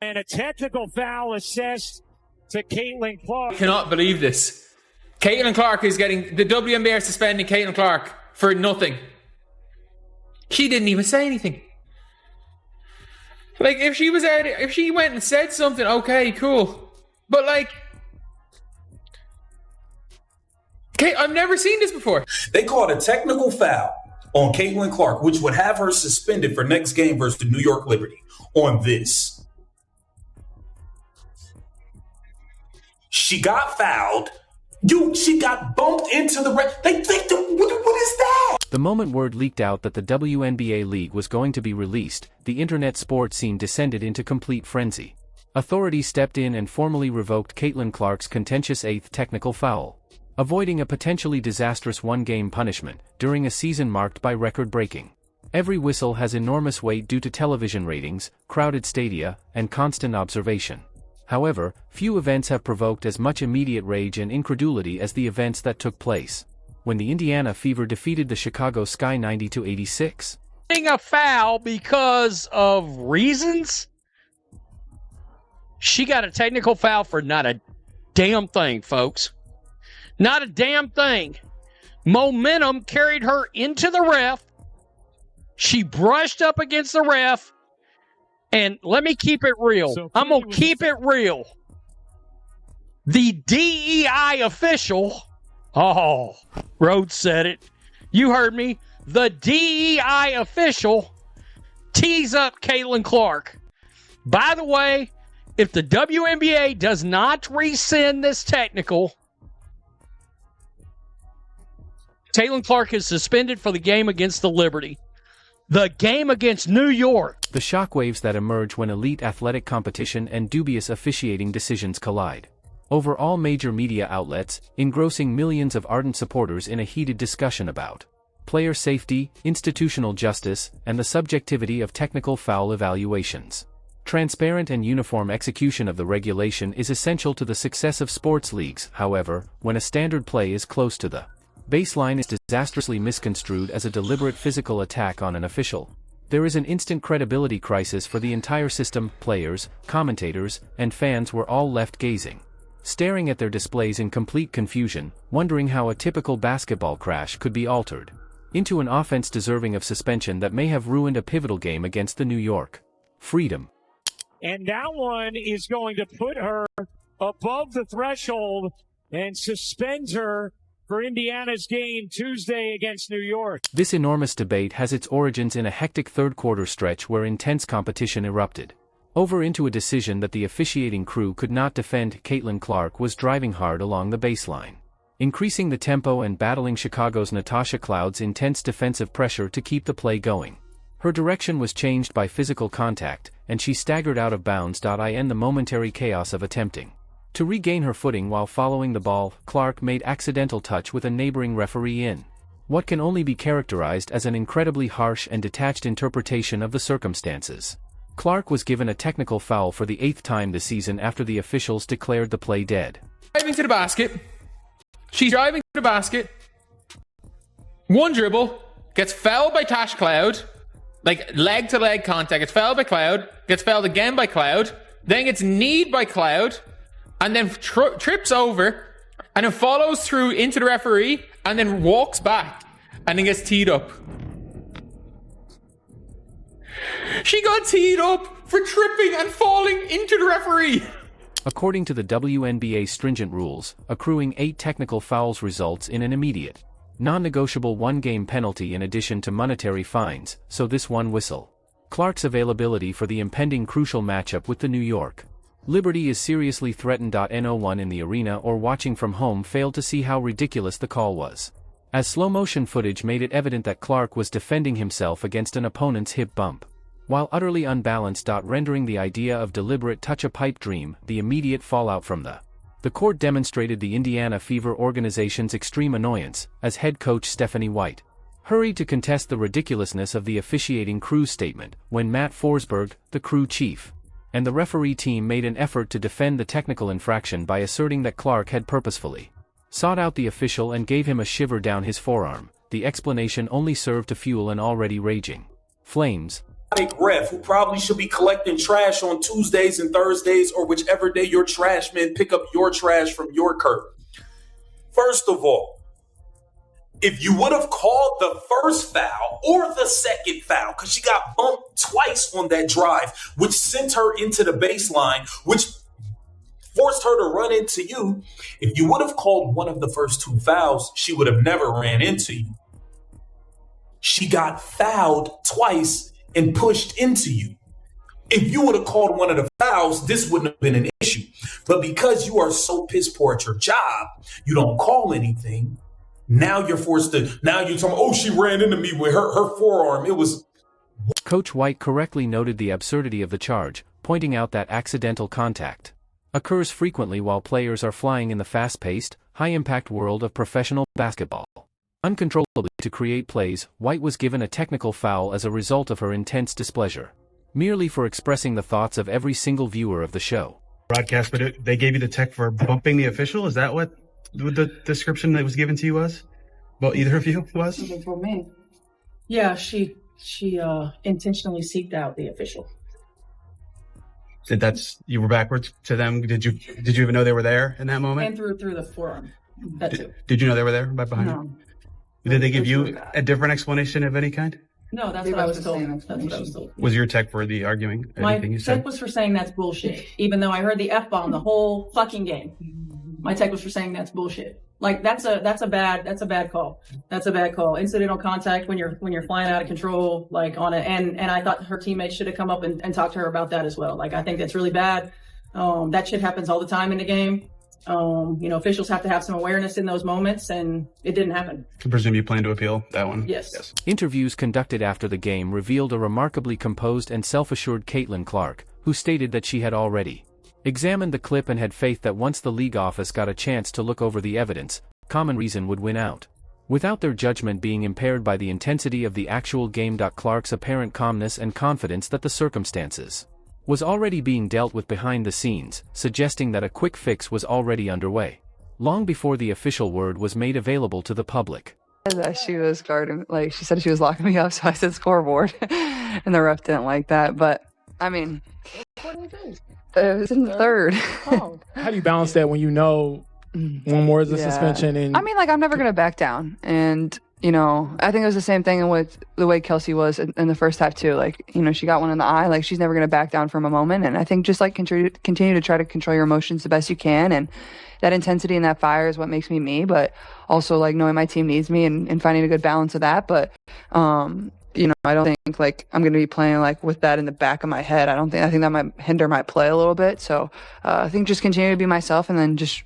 And a technical foul assessed to Caitlin Clark. I cannot believe this. Caitlin Clark is getting... The WNBA are suspending Caitlin Clark for nothing. She didn't even say anything. Like, if she was out... If she went and said something, okay, cool. But, like... Okay, I've never seen this before. They called a technical foul on Caitlin Clark, which would have her suspended for next game versus the New York Liberty on this. She got fouled. She got bumped into the red. What is that? The moment word leaked out that the WNBA league was going to be released, the internet sports scene descended into complete frenzy. Authorities stepped in and formally revoked Caitlin Clark's contentious 8th technical foul, avoiding a potentially disastrous one-game punishment during a season marked by record-breaking. Every whistle has enormous weight due to television ratings, crowded stadia, and constant observation. However, few events have provoked as much immediate rage and incredulity as the events that took place when the Indiana Fever defeated the Chicago Sky 90-86. A foul because of reasons? She got a technical foul for not a damn thing, folks. Not a damn thing. Momentum carried her into the ref. She brushed up against the ref. And let me keep it real. I'm going to keep it real. The DEI official, Rhodes said it. You heard me. The DEI official tees up Caitlin Clark. By the way, if the WNBA does not rescind this technical, Caitlin Clark is suspended for the game against the Liberty. The game against New York. The shockwaves that emerge when elite athletic competition and dubious officiating decisions collide. Over all major media outlets, engrossing millions of ardent supporters in a heated discussion about player safety, institutional justice, and the subjectivity of technical foul evaluations. Transparent and uniform execution of the regulation is essential to the success of sports leagues. However, when a standard play is close to the baseline is disastrously misconstrued as a deliberate physical attack on an official, there is an instant credibility crisis for the entire system. Players, commentators, and fans were all left gazing, staring at their displays in complete confusion, wondering how a typical basketball crash could be altered into an offense deserving of suspension that may have ruined a pivotal game against the New York Freedom. And that one is going to put her above the threshold and suspends her for Indiana's game Tuesday against New York. This enormous debate has its origins in a hectic third-quarter stretch where intense competition erupted over into a decision that the officiating crew could not defend. Caitlin Clark was driving hard along the baseline, increasing the tempo and battling Chicago's Natasha Cloud's intense defensive pressure to keep the play going. Her direction was changed by physical contact, and she staggered out of bounds. In the momentary chaos of attempting to regain her footing while following the ball, Clark made accidental touch with a neighboring referee in what can only be characterized as an incredibly harsh and detached interpretation of the circumstances. Clark was given a technical foul for the 8th time this season after the officials declared the play dead. Driving to the basket. She's driving to the basket. One dribble. Gets fouled by Tash Cloud. Like, leg-to-leg contact. Gets fouled by Cloud. Gets fouled again by Cloud. Then gets kneed by Cloud. And then trips over, and then follows through into the referee, and then walks back, and then gets teed up. She got teed up for tripping and falling into the referee. According to the WNBA stringent rules, accruing 8 technical fouls results in an immediate, non-negotiable one-game penalty in addition to monetary fines, so this one whistle. Clark's availability for the impending crucial matchup with the New York Liberty is seriously threatened. No one in the arena or watching from home failed to see how ridiculous the call was, as slow-motion footage made it evident that Clark was defending himself against an opponent's hip bump, while utterly unbalanced. Rendering the idea of deliberate touch a pipe dream. The immediate fallout from the court demonstrated the Indiana Fever organization's extreme annoyance, as head coach Stephanie White hurried to contest the ridiculousness of the officiating crew's statement when Matt Forsberg, the crew chief, and the referee team made an effort to defend the technical infraction by asserting that Clark had purposefully sought out the official and gave him a shiver down his forearm. The explanation only served to fuel an already raging flames. ref who probably should be collecting trash on Tuesdays and Thursdays or whichever day your trash men pick up your trash from your curb. First of all, if you would have called the first foul or the second foul, because she got bumped twice on that drive, which sent her into the baseline, which forced her to run into you. If you would have called one of the first two fouls, she would have never ran into you. She got fouled twice and pushed into you. If you would have called one of the fouls, this wouldn't have been an issue. But because you are so piss poor at your job, you don't call anything. Now you're forced to, now you're talking, oh, she ran into me with her forearm. It was. Coach White correctly noted the absurdity of the charge, pointing out that accidental contact occurs frequently while players are flying in the fast-paced, high-impact world of professional basketball. Uncontrollably to create plays, White was given a technical foul as a result of her intense displeasure, merely for expressing the thoughts of every single viewer of the show. Broadcast, but they gave you the tech for bumping the official? Is that what the description that was given to you was? Well, either of you was? For me. Yeah, she intentionally seeked out the official. You were backwards to them? Did you even know they were there in that moment? And through the forearm. That too. Did you know they were there right behind you? Did they give you a different explanation of any kind? No, that's what I was told. That's what I was told. Was your tech for the arguing? My Anything you said? tech was for saying that's bullshit, even though I heard the F-bomb the whole fucking game. My tech was for saying that's bullshit. Like that's a bad call. That's a bad call. Incidental contact when you're flying out of control, like on it. And I thought her teammates should have come up and talked to her about that as well. Like I think that's really bad. That shit happens all the time in the game. Officials have to have some awareness in those moments, and it didn't happen. I presume you plan to appeal that one? Yes. Interviews conducted after the game revealed a remarkably composed and self-assured Caitlin Clark, who stated that she had already examined the clip and had faith that once the league office got a chance to look over the evidence, common reason would win out, without their judgment being impaired by the intensity of the actual game. Clark's apparent calmness and confidence that the circumstances was already being dealt with behind the scenes, suggesting that a quick fix was already underway, long before the official word was made available to the public. That she was guarding, like she said she was locking me up, so I said scoreboard, and the ref didn't like that. But I mean, What do you think? it was in the third. Oh. How do you balance that when you know one more is a suspension? And I mean, like I'm never gonna back down, and I think it was the same thing with the way Kelsey was in the first half too. Like she got one in the eye. Like she's never gonna back down from a moment, and I think just like continue to try to control your emotions the best you can, and that intensity and that fire is what makes me me. But also like knowing my team needs me and finding a good balance of that. But I don't think like I'm going to be playing like with that in the back of my head. I think that might hinder my play a little bit. So I think just continue to be myself and then just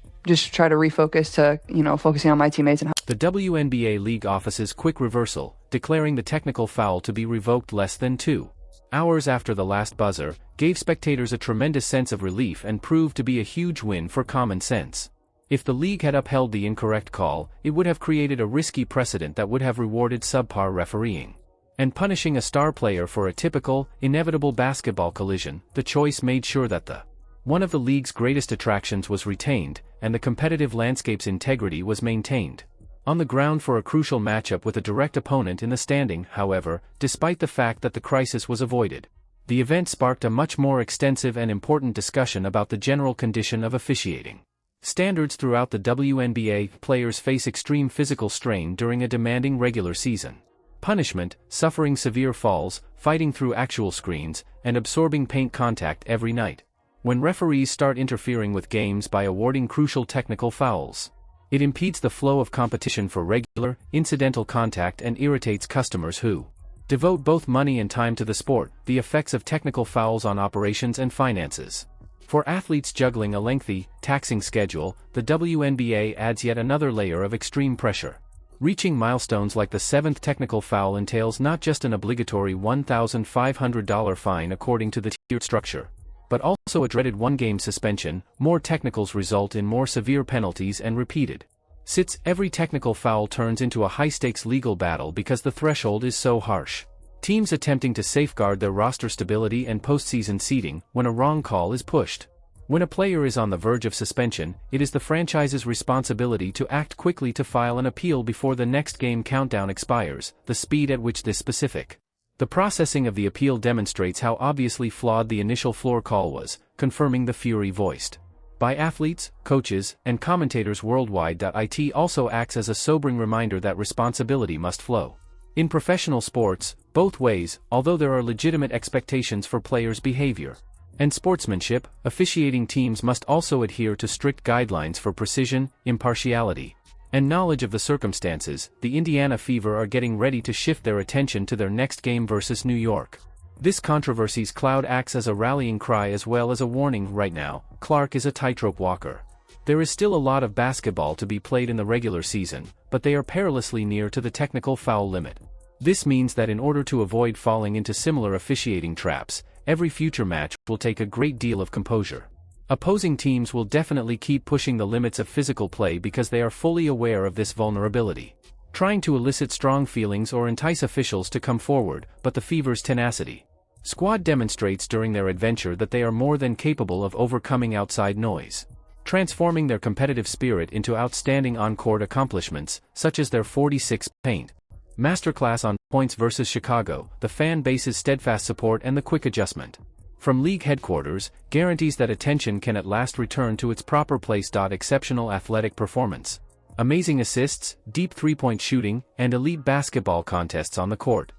try to refocus to, focusing on my teammates. And The WNBA league office's quick reversal, declaring the technical foul to be revoked less than 2 hours after the last buzzer, gave spectators a tremendous sense of relief and proved to be a huge win for common sense. If the league had upheld the incorrect call, it would have created a risky precedent that would have rewarded subpar refereeing and punishing a star player for a typical, inevitable basketball collision. The choice made sure that one of the league's greatest attractions was retained, and the competitive landscape's integrity was maintained. On the ground for a crucial matchup with a direct opponent in the standing, however, despite the fact that the crisis was avoided, the event sparked a much more extensive and important discussion about the general condition of officiating standards throughout the WNBA. Players face extreme physical strain during a demanding regular season. Punishment, suffering severe falls, fighting through actual screens, and absorbing paint contact every night. When referees start interfering with games by awarding crucial technical fouls, it impedes the flow of competition for regular, incidental contact and irritates customers who devote both money and time to the sport. The effects of technical fouls on operations and finances. For athletes juggling a lengthy, taxing schedule, the WNBA adds yet another layer of extreme pressure. Reaching milestones like the 7th technical foul entails not just an obligatory $1,500 fine according to the tiered structure, but also a dreaded one-game suspension. More technicals result in more severe penalties and repeated sits. Every technical foul turns into a high-stakes legal battle because the threshold is so harsh. Teams attempting to safeguard their roster stability and postseason seeding when a wrong call is pushed. When a player is on the verge of suspension, it is the franchise's responsibility to act quickly to file an appeal before the next game countdown expires. The speed at which this specific The processing of the appeal demonstrates how obviously flawed the initial floor call was, confirming the fury voiced by athletes, coaches, and commentators worldwide. It also acts as a sobering reminder that responsibility must flow in professional sports, both ways, although there are legitimate expectations for players' behavior and sportsmanship. Officiating teams must also adhere to strict guidelines for precision, impartiality, and knowledge of the circumstances. The Indiana Fever are getting ready to shift their attention to their next game versus New York. This controversy's cloud acts as a rallying cry as well as a warning. Right now, Clark is a tightrope walker. There is still a lot of basketball to be played in the regular season, but they are perilously near to the technical foul limit. This means that in order to avoid falling into similar officiating traps, every future match will take a great deal of composure. Opposing teams will definitely keep pushing the limits of physical play because they are fully aware of this vulnerability, trying to elicit strong feelings or entice officials to come forward. But the Fever's tenacity squad demonstrates during their adventure that they are more than capable of overcoming outside noise, transforming their competitive spirit into outstanding on-court accomplishments, such as their 46 paint masterclass on points versus Chicago, the fan base's steadfast support, and the quick adjustment from league headquarters guarantees that attention can at last return to its proper place. Exceptional athletic performance, amazing assists, deep three-point shooting, and elite basketball contests on the court.